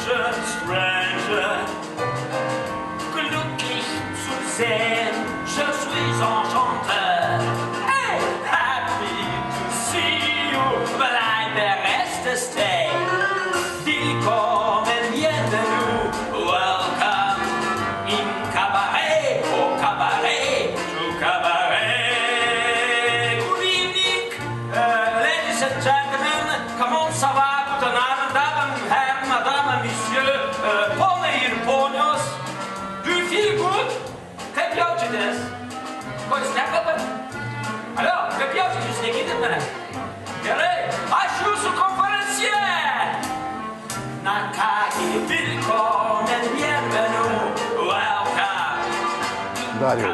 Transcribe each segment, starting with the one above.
Stranger, stranger, glücklich zu sehen, je suis enchanté. Hey, happy to see you, but I the rest to stay. Willkommen, bienvenue, welcome in cabaret, au cabaret, to cabaret. Good evening, ladies and gentlemen, comment ça va? Kaip jaučiatės? Ko jūs nekalbat? Alio, kaip jaučiatės? Jūs negydit mane? Gerai, aš jūsų konferencija! Na kągi, willkommen, bienvenue, welcome. Dariau,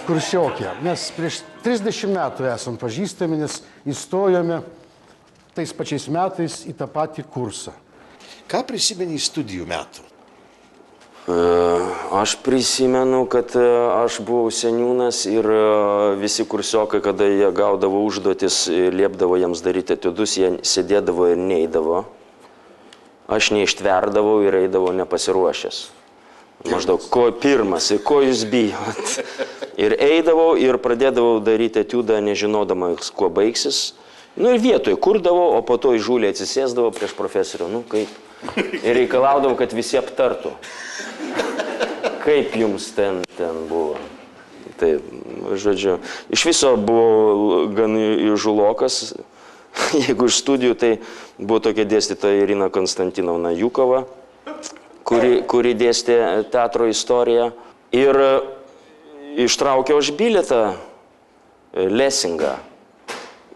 kursiokė, mes prieš 30 metų esam pažįstami, nes įstojome tais pačiais metais į tą patį kursą. Ką prisimeni studijų metų? Aš prisimenu, kad aš buvau seniūnas ir visi kursiokai, kada jie gaudavo užduotis, liepdavo jiems daryti etiudus, jie sėdėdavo ir neidavo. Aš neištverdavau ir eidavau nepasiruošęs. Maždaug, ko pirmas ir ko jūs bijot. Ir eidavau ir pradėdavau daryti etiudą, nežinodamas, kuo baigsis. Nu ir vietoj kurdavau, o po to įžūliai atsisėsdavau prieš profesorių. Nu kaip? Ir reikalaudavau, kad visi aptartų. Kaip jums ten buvo? Tai, žodžiu, iš viso buvo gan įžulokas. Jeigu iš studijų, tai buvo tokia dėstytoja Irina Konstantinovna Jukova, kuri dėstė teatro istoriją. Ir ištraukiau aš bilietą Lesingą.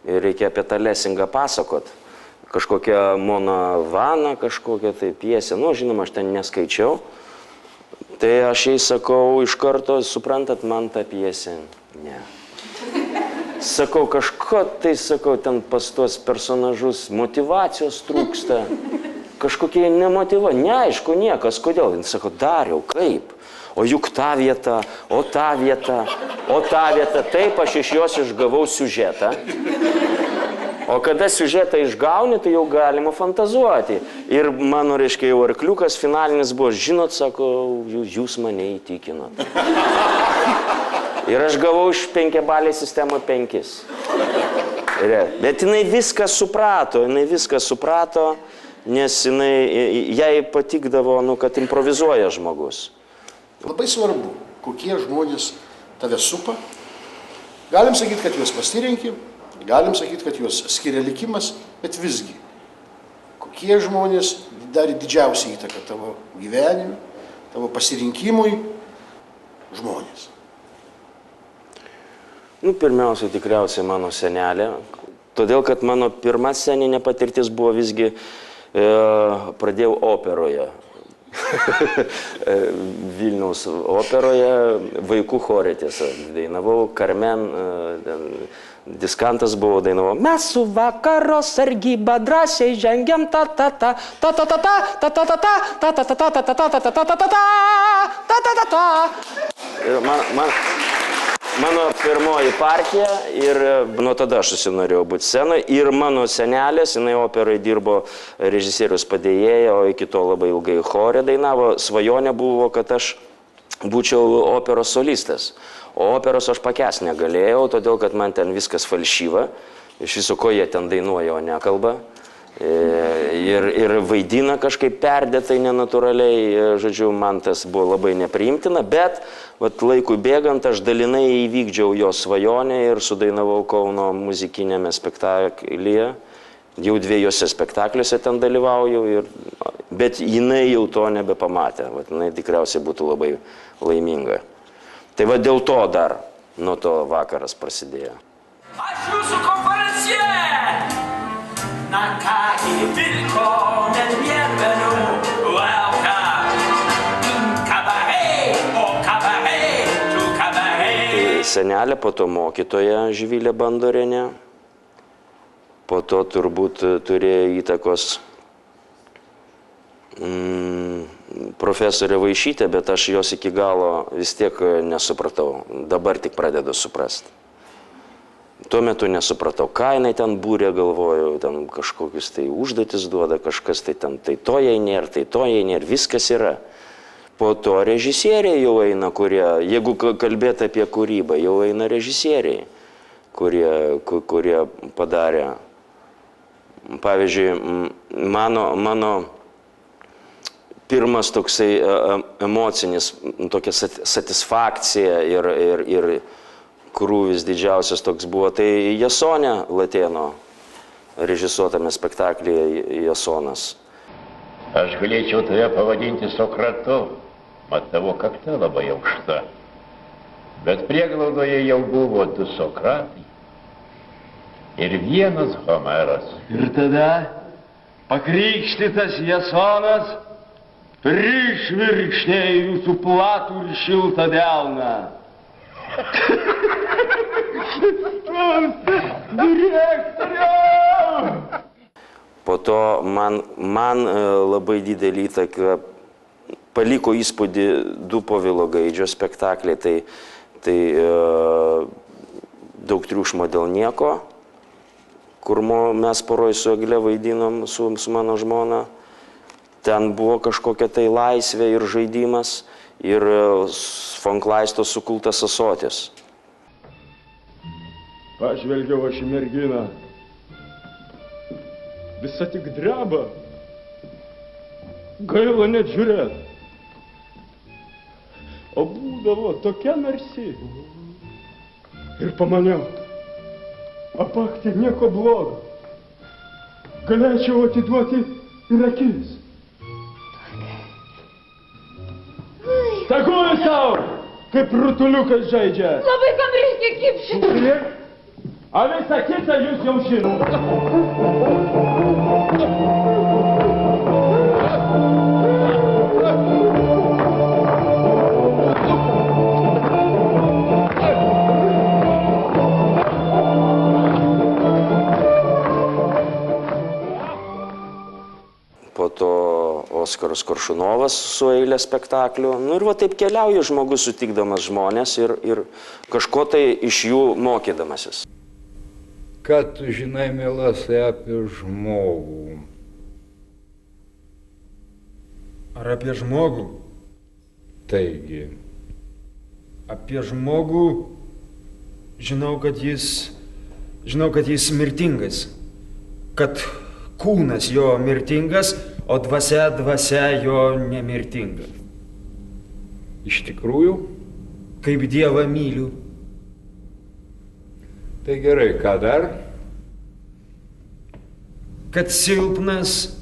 Ir reikia apie tą Lesingą pasakot. Kažkokia Mona Vana, kažkokia tai pjesė. Nu, žinoma, aš ten neskaičiau. Tai aš jai sakau iš karto, suprantat, man tą pjesę? Ne. Sakau, kažko tai, sakau, ten pas tuos personažus motyvacijos trūksta. Kažkokie nemotyva, neaišku niekas, kodėl. Jis sako, Dariau, kaip? O juk ta vieta, o ta vieta, o ta vieta. Taip, aš iš jos išgavau siužetą. O kada siužetą išgauni, tai jau galima fantazuoti. Ir mano, reiškia, jau arkliukas finalinis buvo, žinot, sako, jūs mane įtikinot. Ir aš gavau iš 5-balės sistemą 5. Bet jinai viską suprato, nes jai patikdavo, kad improvizuoja žmogus. Labai svarbu, kokie žmonės tave supa. Galim sakyti, kad juos pasirenki, galim sakyti, kad juos skiria likimas, bet visgi, kokie žmonės darė didžiausią įtaką tavo gyvenime, tavo pasirinkimui žmonės? Nu, pirmiausia, tikriausiai mano senelė, todėl, kad mano pirma sceninė patirtis buvo visgi, pradėjau operoje. Vilniaus operoje, vaikų chore tiesa, dainavau, Carmen, diskantas buvo, dainavau. Mes su vakaro sargyba drąsiai žengiam ta-ta-ta, ta-ta-ta-ta, ta-ta-ta-ta, ta-ta-ta-ta, ta-ta-ta-ta. Mano pirmoji partija ir nuo tada aš susinorėjau būti scenoje ir mano senelės, jinai operai dirbo režisierius padėjėja, o iki to labai ilgai chore dainavo. Svajonė buvo, kad aš būčiau operos solistas. O operos aš pakęst negalėjau, todėl kad man ten viskas falšyva. Iš viso, ko jie ten dainuoja, o nekalba. Ir vaidina kažkaip perdėtai nenatūraliai, žodžiu, man tas buvo labai nepriimtina, bet laikui bėgant aš dalinai įvykdžiau jo svajonę ir sudainavau Kauno muzikinėme spektaklyje. Jau 2 spektakliuose ten dalyvauju, bet jinai jau to nebepamatė, jinai tikriausiai būtų labai laiminga. Tai dėl to dar nuo to vakaras prasidėjo. Aš jūsų konferencija! Na kągi, willkommen, bienvenue, welcome in cabaret, au cabaret, to cabaret. Senelė, po to mokytoja Živilė Bandorienė, po to turbūt turėjo įtakos profesorė Vaišytė, bet aš jos iki galo vis tiek nesupratau, dabar tik pradedu suprasti. Tuo metu nesupratau, ką jinai ten būrė, galvoju, ten kažkokius tai užduotis duoda, kažkas tai ten, tai to jai nėra, tai to jai nėra, viskas yra. Po to režisieriai jau eina, kurie, jeigu kalbėti apie kūrybą, jau eina režisieriai, kurie padarė. Pavyzdžiui, mano pirmas toksai emocinis, tokia satisfakcija ir krūvis didžiausias toks buvo, tai Jasonė Latėno režisuotame spektaklyje Jasonas. Aš galėčiau tave pavadinti Sokratu, mat tavo kakta labai aukšta. Bet prieglaudoje jau buvo 2 Sokratai ir 1 Homeras. Ir tada pakrikštytas Jasonas prišvirkštė į jūsų platų ir šiltą delną. Direktoriau! Po to man labai didelį įtaką paliko įspūdį 2 Povilo Gaidžio spektakliai, tai Daug triukšmo dėl nieko, kur mes poroj su Egle vaidinom su mano žmona. Ten buvo kažkokia tai laisvė ir žaidimas ir von Klaisto sukultas ąsotis. Pažvelgiau aš į merginą. Visa tik dreba. Gaila net žiūrėt. O būdavo tokia narsi. Ir pamaniau, apakti nieko blogo. Galėčiau atiduoti ir akis. Tegul sau, kaip rutuliukas žaidžia. Labai kam reikia kipšyti. A visą kitą jūs jau žinote. Po to Oskaras Koršunovas su eilė spektaklių. Nu ir va taip keliauja žmogus sutikdamas žmonės ir kažko tai iš jų mokydamasis. Ką tu žinai, mielasai, apie žmogų? Ar apie žmogų? Taigi. Apie žmogų žinau, kad jis mirtingas. Kad kūnas jo mirtingas, o dvasia jo nemirtinga. Iš tikrųjų? Kaip Dievą myliu. Tai gerai, ką dar? Kad silpnas,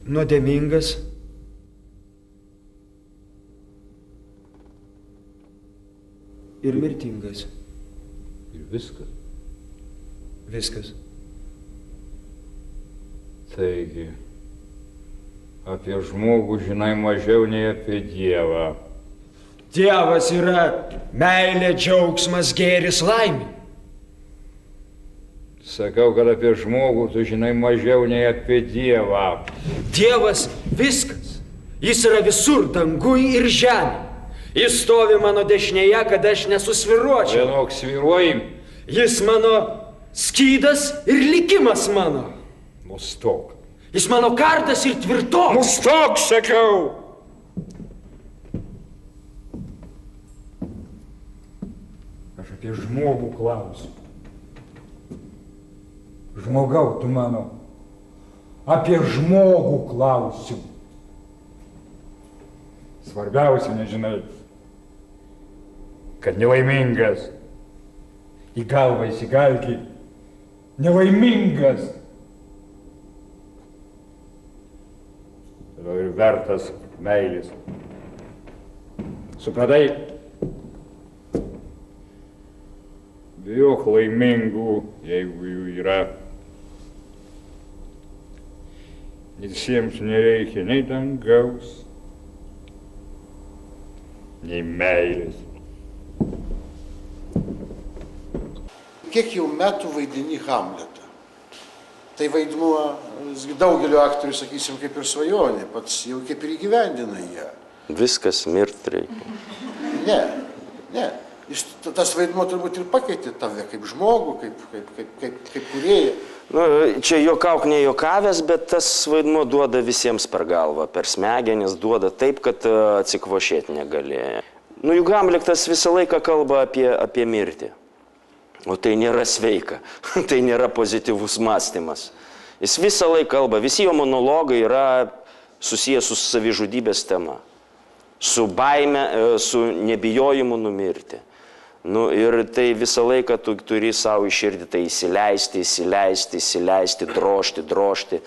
nuodėmingas. Ir mirtingas. Ir viskas. Viskas. Taigi, apie žmogų žinai mažiau nei apie Dievą. Dievas yra meilė, džiaugsmas, gėris, laimė. Sakau, kad apie žmogų tu žinai mažiau nei apie Dievą. Dievas viskas. Jis yra visur, danguj ir žemė. Jis stovi mano dešinėje, kad aš nesusviruočiau. Vienok sviruoji. Jis mano skydas ir likimas mano. Nustok. Jis mano kardas ir tvirtovė. Nustok, sakau. Aš apie žmogų klausiu. Žmogau, tu mano. Apie žmogų klausiu. Svarbiausia, nežinai, kad nelaimingas. Į galvą įsigalki. Nelaimingas. Ir vertas meilės. Supratai? Bijok laimingų, jeigu jų yra. Visiems nereikia nei dangaus, nei meilės. Kiek jau metų vaidini Hamletą? Tai vaidmuo daugelio aktorių, sakysim, kaip ir svajonė, pats jau kaip ir įgyvendina ją. Viskas mirt reikia. Ne. Tas vaidmuo turbūt ir pakeitė tave kaip žmogų, kaip kūrėją. Nu, čia juokauk ne juokavęs, bet tas vaidmuo duoda visiems per galvą, per smegenis, duoda taip, kad atsikvošėti negali. Nu, juk Hamletas visą laiką kalba apie mirtį. O tai nėra sveika, tai nėra pozityvus mąstymas. Jis visą laiką kalba, visi jo monologai yra susijęs su savižudybės tema, su baime, su nebijojimu numirti. Nu, ir tai visą laiką tu turi savo į širdį tai įsileisti, drožti.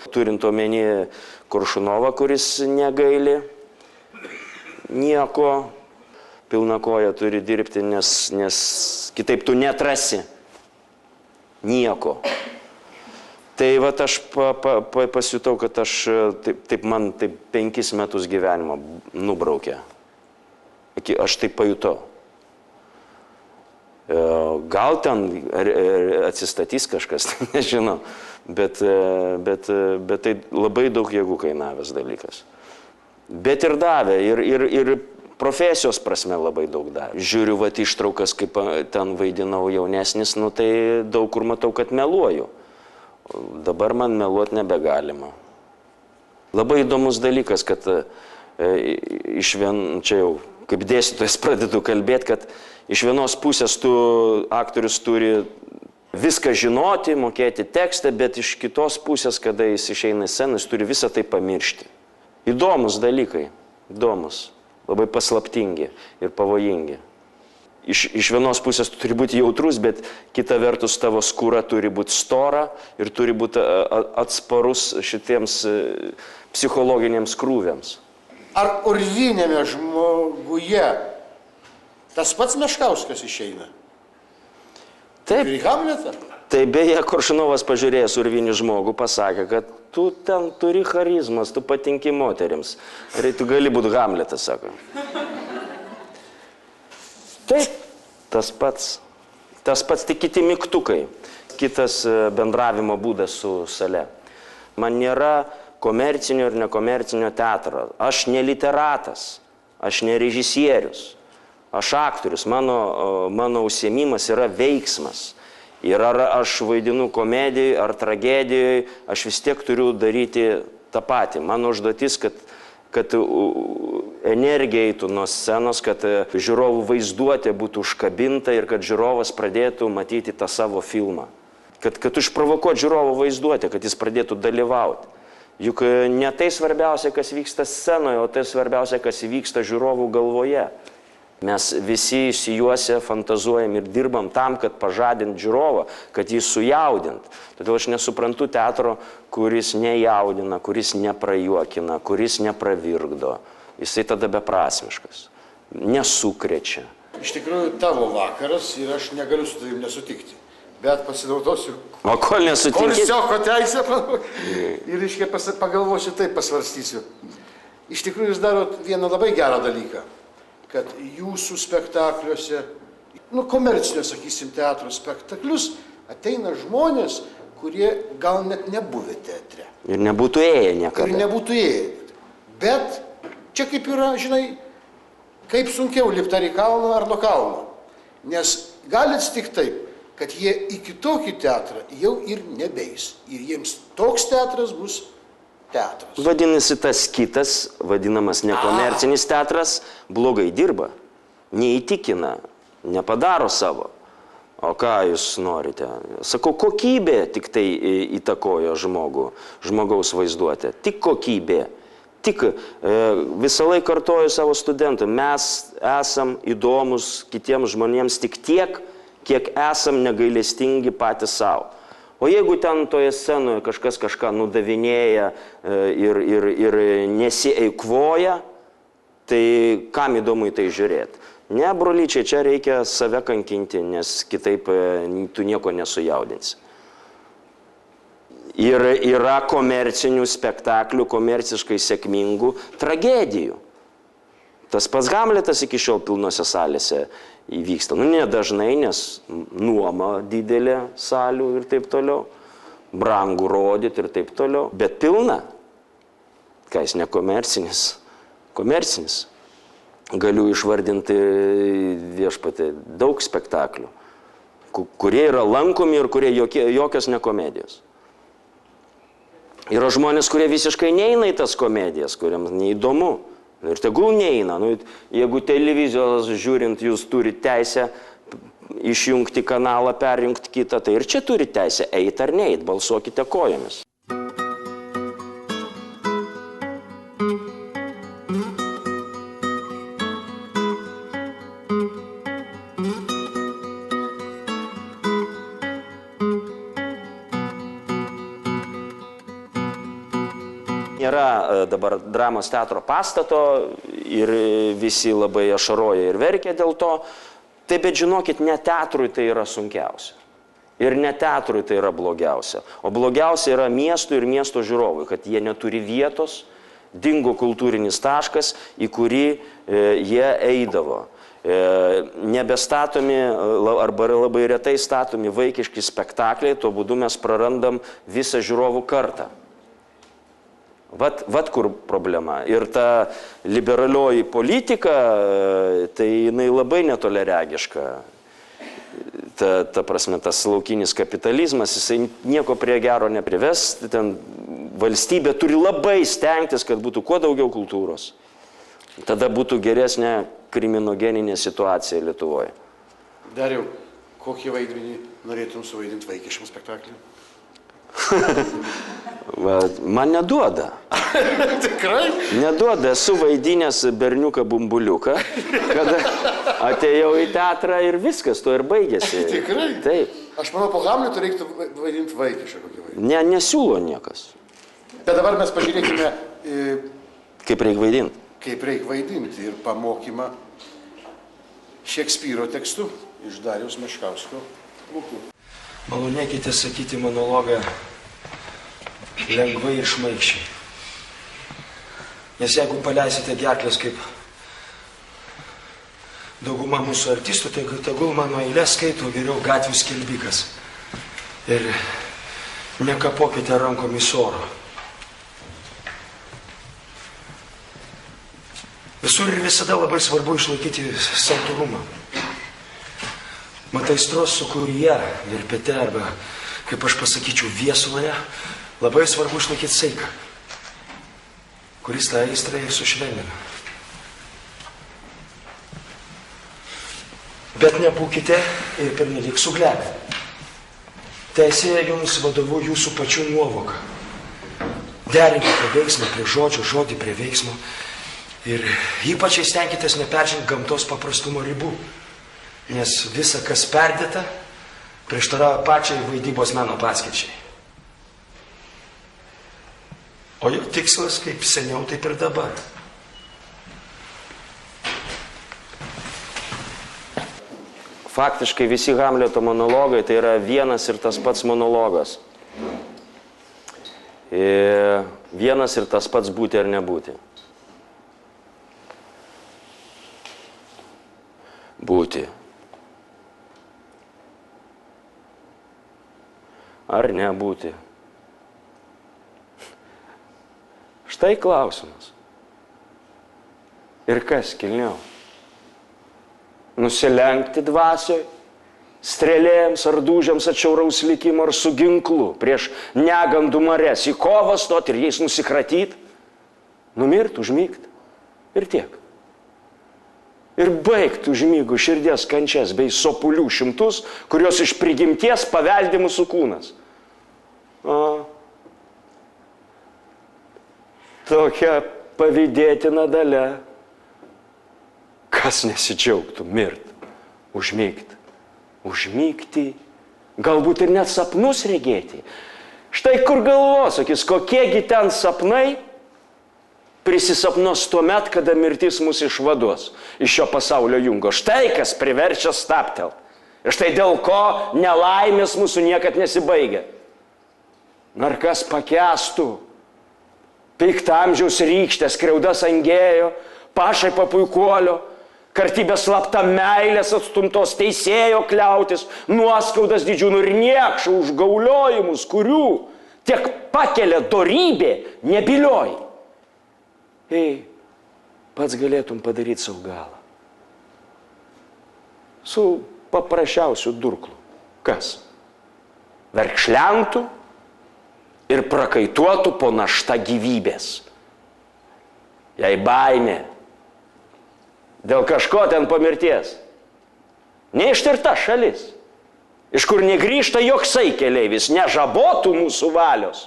Turint omeny Koršunovą, kuris negaili nieko, pilna koja turi dirbti, nes kitaip tu neatrasi nieko. Tai vat aš pasijutau, kad taip man 5 metus gyvenimo nubraukė. Aš taip pajutau. Gal ten atsistatys kažkas, nežinau, bet tai labai daug jėgų kainavęs dalykas. Bet ir davė, ir profesijos prasme labai daug davė. Žiūriu vat ištraukas, kaip ten vaidinau jaunesnis, nu tai daug kur matau, kad meluoju. Dabar man meluoti nebegalima. Labai įdomus dalykas, kad čia jau kaip dėstytojas pradedu kalbėti, kad iš vienos pusės aktorius turi viską žinoti, mokėti tekstą, bet iš kitos pusės, kada jis išeina į sceną, jis turi visą tai pamiršti. Įdomus dalykai, įdomus, labai paslaptingi ir pavojingi. Iš vienos pusės tu turi būti jautrus, bet kita vertus tavo skūra turi būti stora ir turi būti atsparus šitiems psichologiniams krūviams. Ar urvinėme žmoguje tas pats Meškauskas išeina? Taip. Ir į Hamletą? Tai beje, Koršunovas pažiūrėjęs urvinį žmogų pasakė, kad tu ten turi charizmas, tu patinki moterims. Ir tu gali būti Hamletas, sako. Taip, tas pats tik kiti mygtukai, kitas bendravimo būdas su sale. Man nėra komercinio ir nekomercinio teatro. Aš ne literatas, aš ne režisierius, aš aktorius. Mano užsiėmimas yra veiksmas. Ir ar aš vaidinu komedijai ar tragedijai, aš vis tiek turiu daryti tą patį. Mano užduotis, kad energija eitų nuo scenos, kad žiūrovų vaizduotė būtų užkabinta ir kad žiūrovas pradėtų matyti tą savo filmą. Kad išprovokuoti žiūrovų vaizduotę, kad jis pradėtų dalyvauti. Juk ne tai svarbiausia, kas vyksta scenoje, o tai svarbiausia, kas vyksta žiūrovų galvoje. Mes visi išsijuose fantazuojam ir dirbam tam, kad pažadint žiūrovą, kad jį sujaudint. Todėl aš nesuprantu teatro, kuris nejaudina, kuris neprajuokina, kuris nepravirkdo. Jisai tada beprasmiškas, nesukrečia. Iš tikrųjų, tavo vakaras ir aš negaliu su tavim nesutikti. Bet pasinaudosiu. O kol nesutinkit? Kolsioko teisę ir reiškia pagalvosiu taip, pasvarstysiu. Iš tikrųjų, jūs darot vieną labai gerą dalyką, kad jūsų spektakliuose, komercinio, sakysim, teatro spektaklius ateina žmonės, kurie gal net nebuvę teatre. Ir nebūtų ėję niekada. Ir nebūtų ėję. Bet čia kaip yra, žinai, kaip sunkiau lipti ar į kalną, ar nuo kalno. Nes gali atsitikti taip, kad jie į kitokį teatrą jau ir nebeis. Ir jiems toks teatras bus teatras. Vadinasi, tas kitas, vadinamas nekomercinis teatras, blogai dirba, neįtikina, nepadaro savo. O ką jūs norite? Sakau, kokybė tik tai įtakojo žmogaus vaizduotę. Tik kokybė. Tik visą laiką kartoju savo studentų, mes esam įdomus kitiems žmonėms tik tiek, kiek esam negailestingi patys savo. O jeigu ten toje scenoje kažkas kažką nudavinėja ir nesieikvoja, tai kam įdomu į tai žiūrėti? Ne, brolyčiai, čia reikia save kankinti, nes kitaip tu nieko nesujaudinsi. Ir yra komercinių spektaklių, komerciškai sėkmingų tragedijų. Tas pats Hamletas iki šiol pilnose salėse įvyksta. Nedažnai, nes nuoma didelė salių ir taip toliau. Brangu rodyti ir taip toliau. Bet pilna. Ką jis nekomercinis? Komercinis. galiu išvardinti viešpatį daug spektaklių, kurie yra lankomi ir kurie jokios ne komedijos. Yra žmonės, kurie visiškai neina į tas komedijas, kuriems neįdomu. Ir tegul neina. Jeigu televizijos žiūrint, jūs turite teisę išjungti kanalą, perjungti kitą, tai ir čia turite teisę eiti ar neiti, balsuokite kojomis. Nėra dabar dramos teatro pastato ir visi labai ašaroja ir verkia dėl to. Tai bet žinokit, ne teatrui tai yra sunkiausia. Ir ne teatrui tai yra blogiausia. O blogiausia yra miestui ir miesto žiūrovui, kad jie neturi vietos, dingo kultūrinis taškas, į kurį jie eidavo. Nebestatomi arba labai retai statomi vaikiški spektakliai, tuo būdu mes prarandam visą žiūrovų kartą. Vat kur problema. Ir ta liberalioji politika, tai jinai labai netoleregiška. Ta prasme, tas laukinis kapitalizmas, jisai nieko prie gero neprives. Ten valstybė turi labai stengtis, kad būtų kuo daugiau kultūros. Tada būtų geresnė kriminogeninė situacija Lietuvoje. Dariau, kokį vaidmenį norėtum suvaidinti vaikiškam spektakliui? Man neduoda. Tikrai? Neduoda, esu vaidinęs berniuką bumbuliuką, kada atėjau į teatrą ir viskas, to ir baigėsi. Tikrai? Taip. Aš manau, po Hamleto reiktų vaidinti vaikišką kokį vaidmenį. Nesiūlo niekas. Bet dabar mes pažiūrėkime, Kaip reikia vaidinti? kaip reikia vaidinti ir pamokymą Šekspyro tekstu iš Dariaus Meškausko lūpų. Malonėkite sakyti monologą lengvai ir šmaikščiai. Nes jeigu paleisite gerklės kaip dauguma mūsų artistų, tai tegul mano eilės skaito geriau gatvių skelbikas. Ir nekapokite rankomis oro. Visur ir visada labai svarbu išlaikyti santūrumą. Mat aistros sūkuryje, virpete arba, kaip aš pasakyčiau, viesuloje, labai svarbu išlaikyti saiką, kuris tą aistrą ir sušvelnina. Bet nebūkite ir pernelyg suglebę. Teisėje jums vadovu jūsų pačių nuovoka. Derinkite veiksmą prie žodžio, žodį prie veiksmo ir ypač stenkitės neperžengti gamtos paprastumo ribų. Nes visa, kas perdėta, prieštarauja pačiai vaidybos meno paskirčiai. O jo tikslas kaip seniau, taip ir dabar. Faktiškai visi Hamleto monologai tai yra vienas ir tas pats monologas. Vienas ir tas pats būti ar nebūti. Būti. Ar nebūti? Štai klausimas. Ir kas kilniau? Nusilenkti dvasioj, strėlėms ar dūžiams atšiauraus likimo ar su ginklu prieš negandų mares į kovą stot ir jais nusikratyti, numirt, užmigt ir tiek. Ir baigt užmygų širdies kančias bei sopulių šimtus, kurios iš prigimties paveldi mūsų kūnas. Tokia pavydėtina dalia. Kas nesidžiaugtų mirt, užmygti, užmygti, galbūt ir net sapnus regėti. Štai kur galvosakis, kokiegi ten sapnai prisisapnos tuomet, kada mirtis mus išvaduos iš šio pasaulio jungo. Štai kas priverčia stabtelt. Ir štai dėl ko nelaimės mūsų niekad nesibaigia. Ar kas pakęstų piktamžiaus rykštės, skriaudas angėjo, pašaipą puikuolio, kartybės slapta meilės atstumtos teisėjo kliautis, nuoskaudas didžiūnų ir niekšų užgauliojimus, kurių tiek pakelia dorybė nebilioji. pats galėtum padaryti savo galą. Su paprasčiausiu durklu. Kas? Verkšlentų ir prakaituotų po našta gyvybės. Jei baimė dėl kažko ten po mirties. Neištirta šalis, iš kur negrįžta joksai keleivis, nežabotų mūsų valios.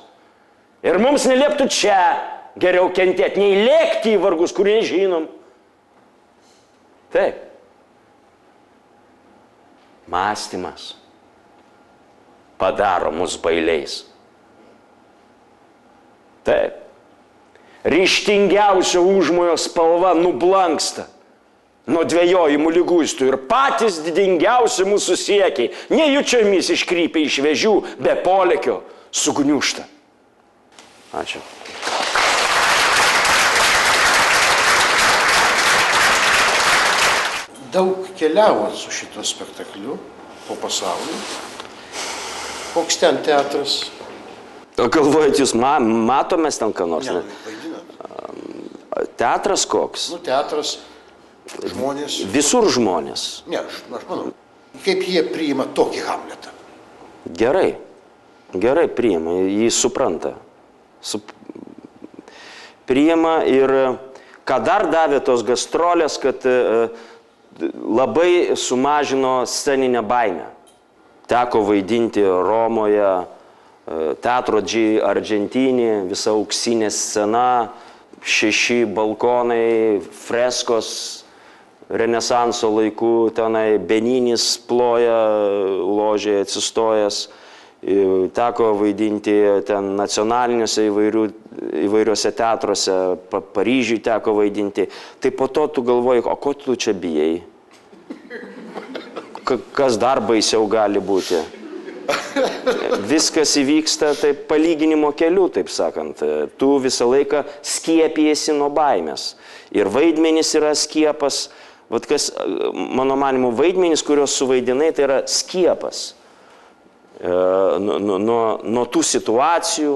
Ir mums nelieptų čia geriau kentėti, nei lėkti į vargus, kur nežinom. Taip. Mąstymas padaro mus bailiais. Taip. Ryžtingiausio užmojo spalva nublanksta nuo dvejojimų liguistų ir patys didingiausi mūsų siekiai, nejučiomis iškrypia iš vėžių, be polėkio sugniužta. Ačiū. Daug keliavot su šituo spektakliu po pasaulį. Koks ten teatras? O galvojat, jūs matomės ten ką nors? Ne, vaidinat. Teatras koks? Nu, teatras, žmonės. Visur žmonės. Ne, aš manau. Kaip jie priima tokį Hamletą? Gerai. Gerai priima, jį supranta. Priima ir ką dar davė tos gastrolės, kad labai sumažino sceninę baimę. Teko vaidinti Romoje, Teatro Argentinį, visa auksinė scena, 6 balkonai, freskos Renesanso laikų, tenai Beninis ploja ložėje atsistojęs. Teko vaidinti ten nacionaliniuose įvairiuose teatruose, Paryžiui teko vaidinti. Tai po to tu galvoji, o ko tu čia bijai? Kas dar baisiau gali būti? Viskas įvyksta taip palyginimo keliu, taip sakant. Tu visą laiką skiepijasi nuo baimės. Ir vaidmenys yra skiepas. Vat kas, mano manimu, vaidmenys, kuriuos suvaidinai, tai yra skiepas. Nuo tų situacijų,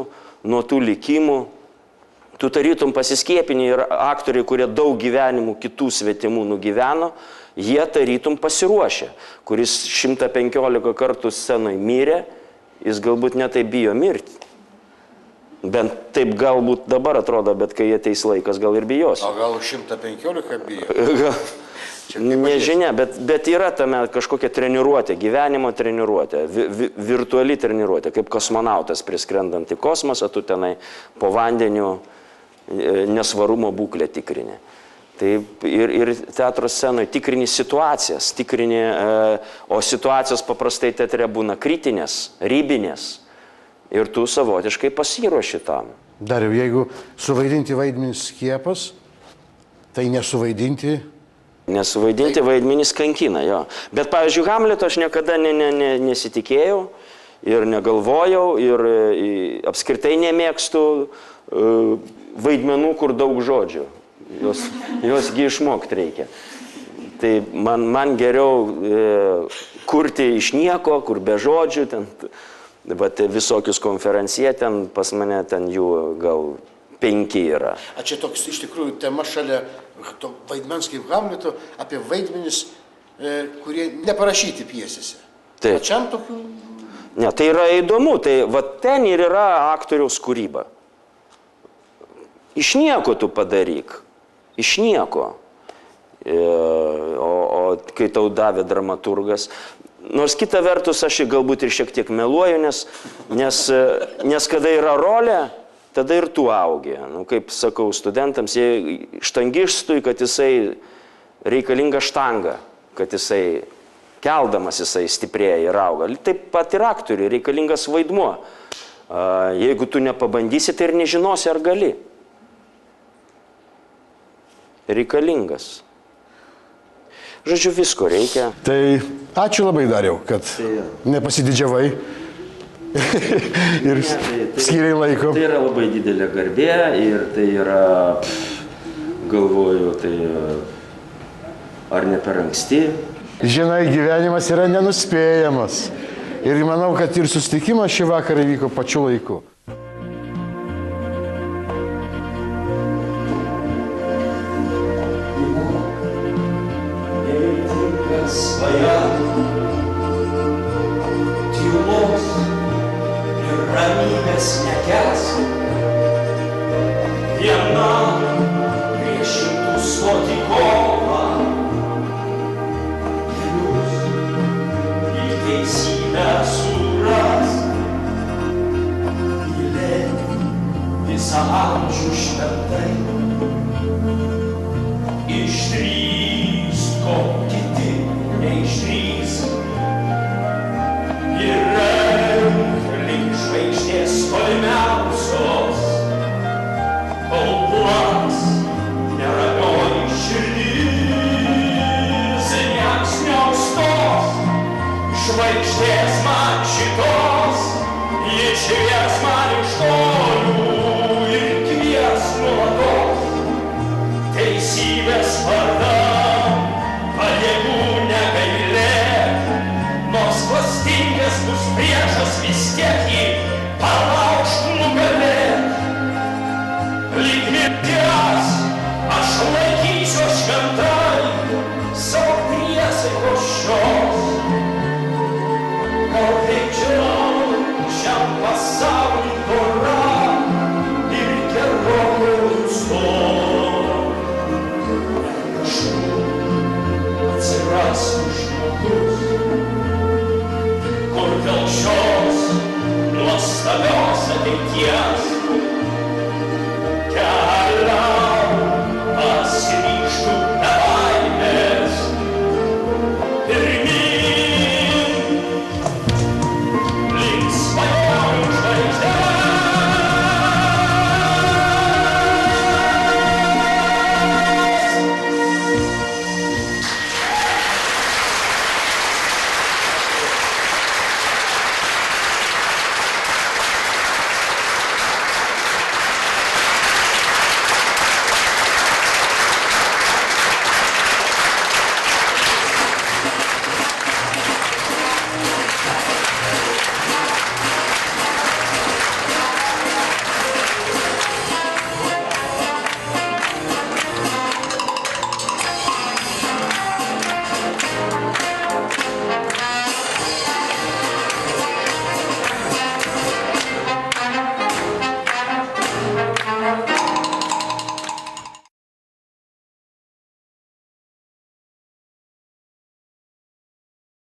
nuo tų likimų. Tu tarytum pasiskiepini ir aktoriai, kurie daug gyvenimų kitų svetimų nugyveno, jie tarytum pasiruošė. Kuris 115 kartų scenoje mirė, jis galbūt netai bijo mirti. Bent taip galbūt dabar atrodo, bet kai ateis laikas, gal ir bijos. O gal 115 bijo? Nežinia, bet yra tame kažkokia treniruotė, gyvenimo treniruotė, virtuali treniruotė, kaip kosmonautas priskrendant į kosmosą, tu tenai po vandeniu nesvarumo būklę tikrini. Taip, ir teatro scenoje tikrini situacijas, o situacijos paprastai teatre būna kritinės, ribinės. Ir tu savotiškai pasiruoši tam. Dariau, jeigu suvaidinti vaidmenys skiepas, tai nesuvaidinti... Nesuvaidinti vaidmenys kankina, jo. Bet, pavyzdžiui, Hamleto aš niekada nesitikėjau ir negalvojau ir apskritai nemėgstu vaidmenų, kur daug žodžių. Josgi išmokti reikia. Tai man geriau kurti iš nieko, kur be žodžių, bet visokius konferenciją, pas mane jų gal 5 yra. A čia toks iš tikrųjų tema šalia to vaidmens kaip Hamleto apie vaidmenis, kurie neparašyti pjesėse. Taip. Pačiam tokių... Ne, tai yra įdomu, tai va ten ir yra aktoriaus kūryba. Iš nieko tu padaryk. Iš nieko. O kai tau davė dramaturgas, nors kita vertus aš galbūt ir šiek tiek meluoju, nes kada yra rolė, tada ir tu augi. Kaip sakau studentams, jie štangistui, kad jisai reikalinga štanga, kad jisai keldamas jisai stiprėja ir auga. Taip pat ir aktoriui reikalingas vaidmuo. Jeigu tu nepabandysi, tai ir nežinosi, ar gali. Reikalingas. Žodžiu, visko reikia. Tai ačiū labai, Dariau, kad nepasididžiavai ir skiriai laiko. Tai yra labai didelė garbė ir tai yra, galvoju, tai ar ne per anksti. Žinai, gyvenimas yra nenuspėjamas. Ir manau, kad ir susitikimas šį vakarą vyko pačiu laiku. visą amžių šventai. Išdrįsk kokie